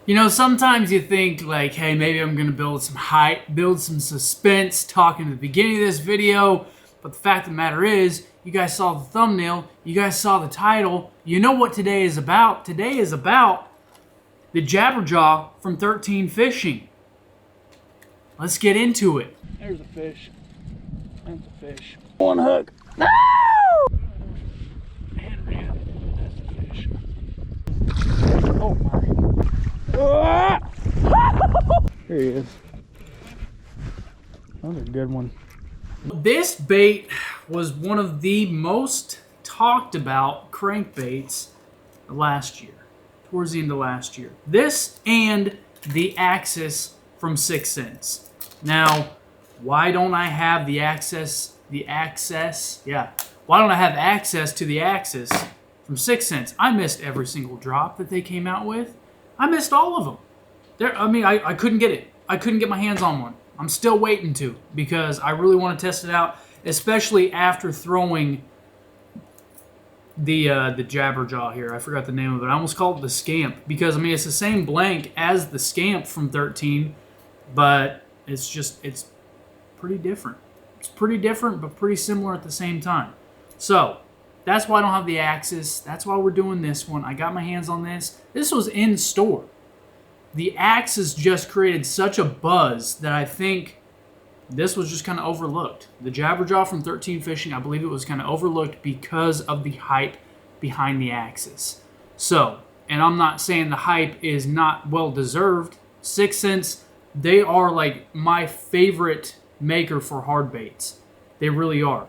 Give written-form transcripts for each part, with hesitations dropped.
You know, sometimes you think like, hey, maybe I'm gonna build some hype, build some suspense, talking at the beginning of this video. But the fact of the matter is, you guys saw the thumbnail, you guys saw the title, you know what today is about. Today is about the Jabberjaw from 13 Fishing. Let's get into it. There's a fish. That's a fish. One hook. No! And that's a fish. Oh my. Here he is. That was a good one. This bait was one of the most talked about crankbaits last year, towards the end of last year. This and the Axis from 6 Cents. Now, why don't I have the access? Why don't I have access to the Axis from 6 Cents? I missed every single drop that they came out with. I missed all of them. I couldn't get it. I couldn't get my hands on one. I'm still waiting to, because I really want to test it out, especially after throwing the Jabberjaw here. I forgot the name of it. I almost called it the Scamp, because I mean it's the same blank as the Scamp from 13, but it's pretty different. It's pretty different, but pretty similar at the same time. So that's why I don't have the Axis. That's why we're doing this one. I got my hands on this. This was in store. The Axis just created such a buzz that I think this was just kind of overlooked. The Jabberjaw from 13 Fishing, I believe it was kind of overlooked because of the hype behind the Axis. So, and I'm not saying the hype is not well deserved. 6 Cents, they are like my favorite maker for hard baits. They really are.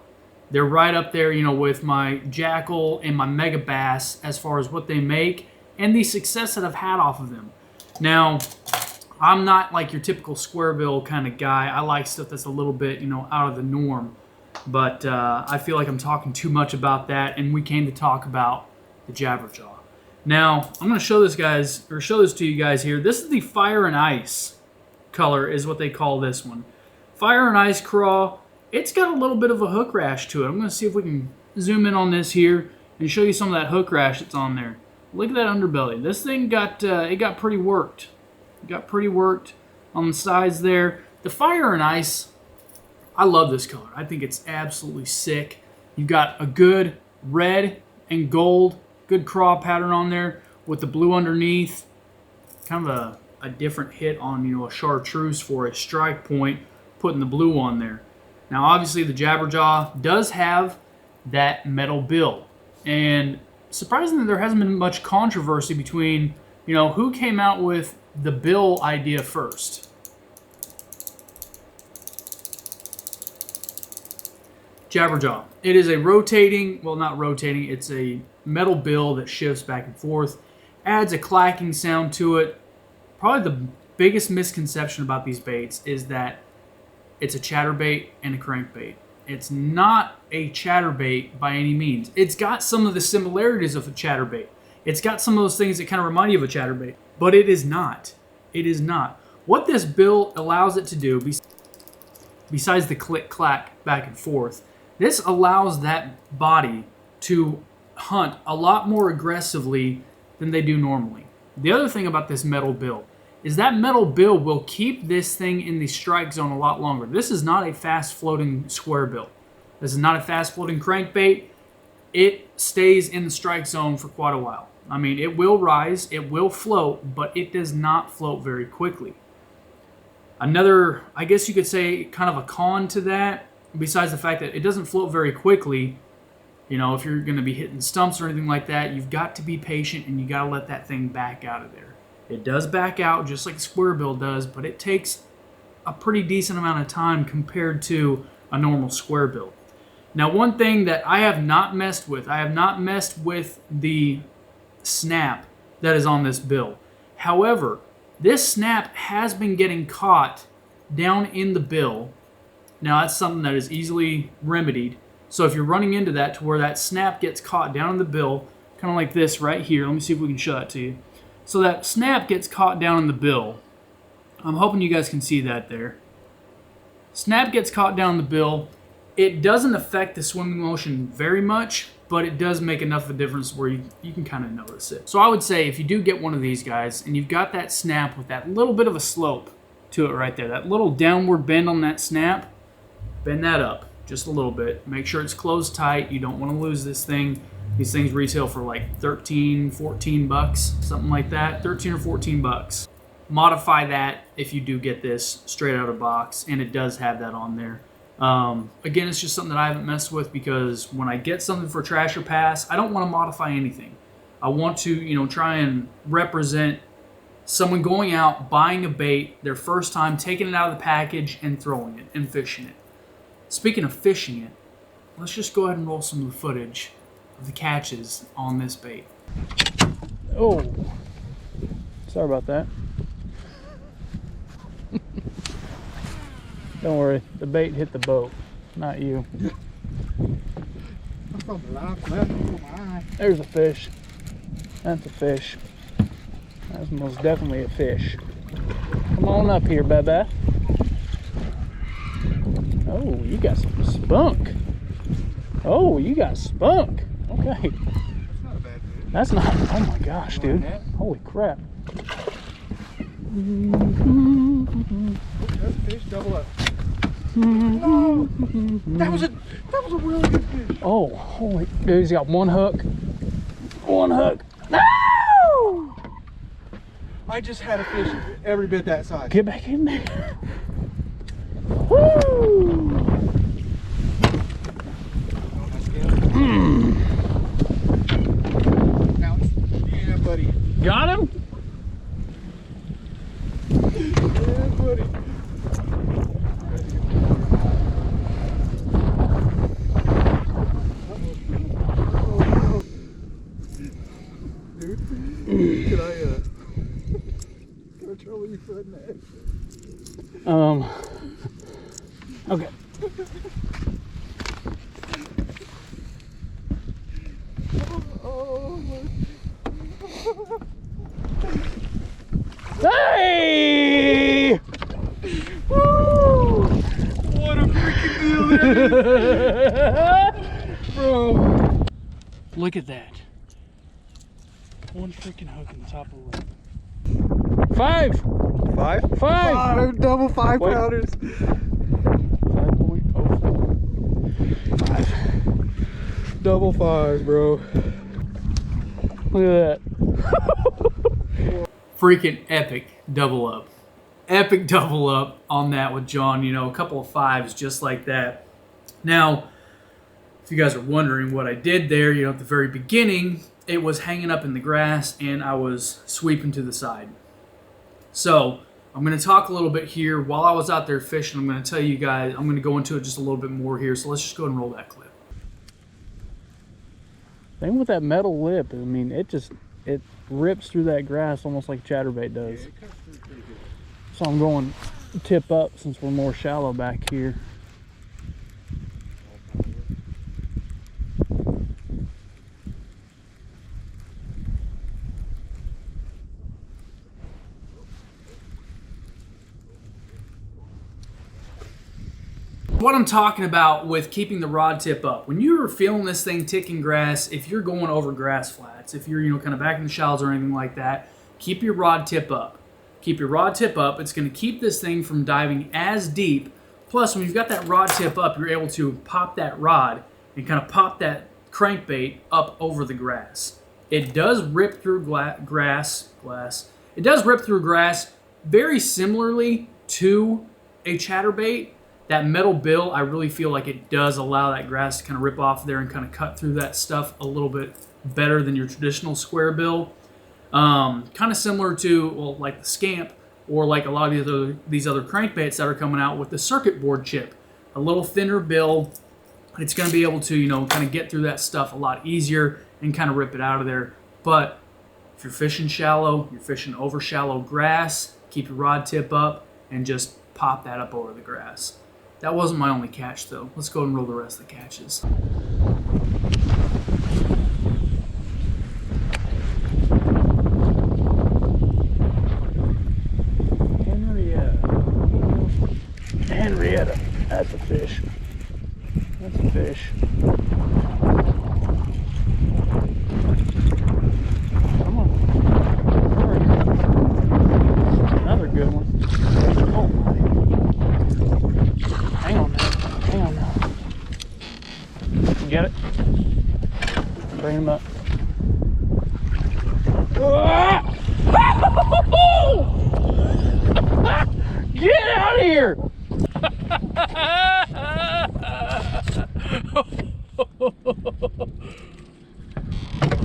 They're right up there, you know, with my Jackal and my Mega Bass as far as what they make and the success that I've had off of them. Now, I'm not like your typical square bill kind of guy. I like stuff that's a little bit, you know, out of the norm. But I feel like I'm talking too much about that, and we came to talk about the Jabberjaw. Now, I'm going to show this to you guys here. This is the Fire and Ice color is what they call this one. Fire and Ice craw. It's got a little bit of a hook rash to it. I'm going to see if we can zoom in on this here and show you some of that hook rash that's on there. Look at that underbelly. This thing got pretty worked. It got pretty worked on the sides there. The Fire and Ice, I love this color. I think it's absolutely sick. You've got a good red and gold, good craw pattern on there with the blue underneath. Kind of a different hit on, you know, a chartreuse for a strike point, putting the blue on there. Now, obviously, the Jabberjaw does have that metal bill. And surprisingly, there hasn't been much controversy between, you know, who came out with the bill idea first. Jabberjaw. It is a rotating, well, not rotating, it's a metal bill that shifts back and forth. Adds a clacking sound to it. Probably the biggest misconception about these baits is that it's a chatterbait and a crankbait. It's not a chatterbait by any means. It's got some of the similarities of a chatterbait. It's got some of those things that kind of remind you of a chatterbait, but it is not. It is not. What this bill allows it to do, besides the click-clack back and forth, this allows that body to hunt a lot more aggressively than they do normally. The other thing about this metal bill is that metal bill will keep this thing in the strike zone a lot longer. This is not a fast-floating square bill. This is not a fast-floating crankbait. It stays in the strike zone for quite a while. I mean, it will rise, it will float, but it does not float very quickly. Another, I guess you could say, kind of a con to that, besides the fact that it doesn't float very quickly, you know, if you're going to be hitting stumps or anything like that, you've got to be patient and you got to let that thing back out of there. It does back out just like a square bill does, but it takes a pretty decent amount of time compared to a normal square bill. Now, one thing that I have not messed with, I have not messed with the snap that is on this bill. However, this snap has been getting caught down in the bill. Now, that's something that is easily remedied. So if you're running into that to where that snap gets caught down in the bill, kind of like this right here. Let me see if we can show that to you. So that snap gets caught down in the bill. I'm hoping you guys can see that there. Snap gets caught down in the bill. It doesn't affect the swimming motion very much, but it does make enough of a difference where you can kind of notice it. So I would say if you do get one of these guys and you've got that snap with that little bit of a slope to it right there, that little downward bend on that snap, bend that up just a little bit. Make sure it's closed tight. You don't want to lose this thing. These things retail for like 13, 14 bucks, something like that, 13 or 14 bucks. Modify that if you do get this straight out of box, and it does have that on there. Again, it's just something that I haven't messed with because when I get something for trash or pass, I don't want to modify anything. I want to, you know, try and represent someone going out, buying a bait, their first time, taking it out of the package and throwing it and fishing it. Speaking of fishing it, let's just go ahead and roll some of the footage of the catches on this bait. Oh, sorry about that. Don't worry, the bait hit the boat, not you. There's a fish. That's a fish. That's most definitely a fish. Come on up here, baby. Oh, you got some spunk. Oh, you got spunk. Okay. That's not a bad fish. That's not, oh my gosh, dude. Holy crap. That's a fish, double up. No! That was a really good fish. Oh, holy, dude, he's got one hook. One hook. No! I just had a fish every bit that size. Get back in there. Woo! Yeah, buddy. Got him? Yeah, buddy. Dude, can I trouble you for that? Okay. Hey! Woo! What a freaking deal that is! Bro. Look at that. One freaking hook in the top of the lip. Five! Five? Five! Double 5 Wait. pounders. 5.05. Double 5, bro. Look at that. Freaking epic double up. Epic double up on that with John. You know, a couple of fives just like that. Now, if you guys are wondering what I did there, you know, at the very beginning, it was hanging up in the grass and I was sweeping to the side. So, I'm going to talk a little bit here. While I was out there fishing, I'm going to tell you guys, I'm going to go into it just a little bit more here. So let's just go ahead and roll that clip. Thing with that metal lip, I mean, it rips through that grass almost like chatterbait does. So I'm going tip up since we're more shallow back here. What I'm talking about with keeping the rod tip up. When you're feeling this thing ticking grass, if you're going over grass flats, if you're, you know, kind of back in the shallows or anything like that, keep your rod tip up. Keep your rod tip up. It's going to keep this thing from diving as deep. Plus, when you've got that rod tip up, you're able to pop that rod and kind of pop that crankbait up over the grass. It does rip through grass. It does rip through grass very similarly to a chatterbait. That metal bill, I really feel like it does allow that grass to kind of rip off there and kind of cut through that stuff a little bit better than your traditional square bill. Kind of similar to, well, like the Scamp or like a lot of these other crankbaits that are coming out with the circuit board chip. A little thinner bill. It's going to be able to, you know, kind of get through that stuff a lot easier and kind of rip it out of there. But if you're fishing shallow, you're fishing over shallow grass, keep your rod tip up and just pop that up over the grass. That wasn't my only catch, though. Let's go and roll the rest of the catches. Henrietta. That's a fish. That's a fish. Come on. Another good one. Oh my. Hang on now. Hang on now. Get it? Bring him up. Get out of here!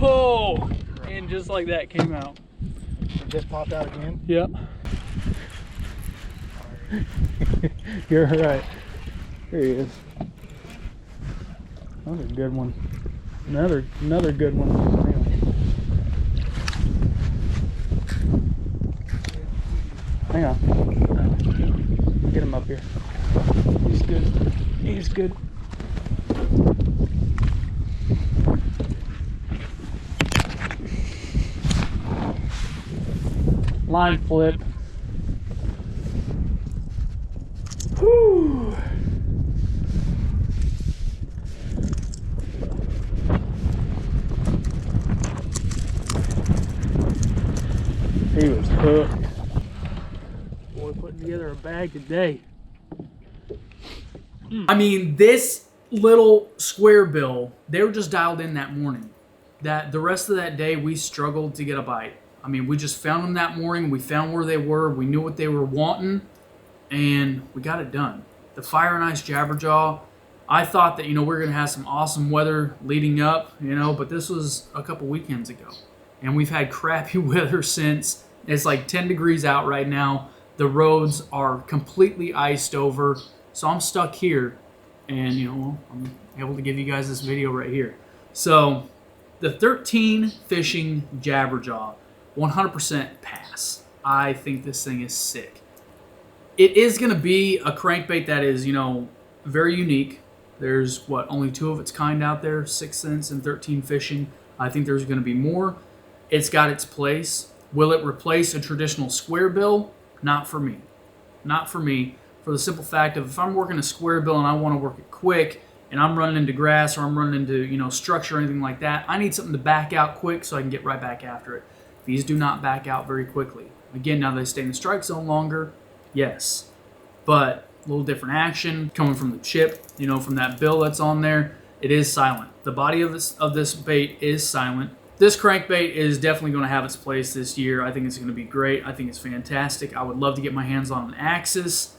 Oh, and just like that came out. It just popped out again? Yep. You're right. Here he is. Another good one. Another good one. Hang on. Get him up here. He's good. He's good. Line flip. Whew. He was hooked. Boy, putting together a bag today. I mean, this little square bill, they were just dialed in that morning. That the rest of that day, we struggled to get a bite. I mean, we just found them that morning. We found where they were. We knew what they were wanting, and we got it done. The Fire and Ice Jabberjaw. I thought that, we were going to have some awesome weather leading up, but this was a couple weekends ago. And we've had crappy weather since. It's like 10 degrees out right now. The roads are completely iced over. So I'm stuck here. And, I'm able to give you guys this video right here. So the 13 fishing Jabberjaw, 100% pass. I think this thing is sick. It is going to be a crankbait that is, very unique. There's, only 2 of its kind out there, 6 cents and 13 fishing. I think there's going to be more. It's got its place. Will it replace a traditional square bill? Not for me. Not for me. For the simple fact of if I'm working a square bill and I want to work it quick and I'm running into grass or I'm running into, structure or anything like that, I need something to back out quick so I can get right back after it. These do not back out very quickly. Again, now they stay in the strike zone longer, yes. But a little different action coming from the chip, from that bill that's on there. It is silent. The body of this bait is silent. This crankbait is definitely going to have its place this year. I think it's going to be great. I think it's fantastic. I would love to get my hands on an Axis.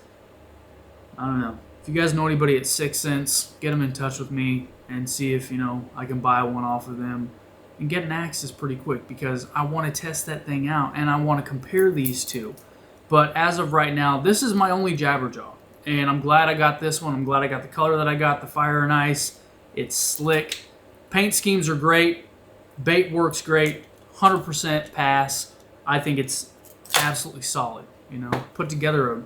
I don't know. If you guys know anybody at 6 cents, get them in touch with me and see if, I can buy one off of them and get an Axis pretty quick because I want to test that thing out and I want to compare these two. But as of right now, this is my only Jabberjaw. And I'm glad I got this one. I'm glad I got the color that I got, the Fire and Ice. It's slick. Paint schemes are great. Bait works great, 100% pass. I think it's absolutely solid. Put together a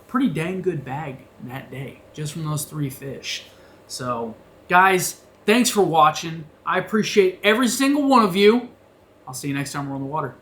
pretty dang good bag that day just from those 3 fish. So, guys, thanks for watching. I appreciate every single one of you. I'll see you next time we're on the water.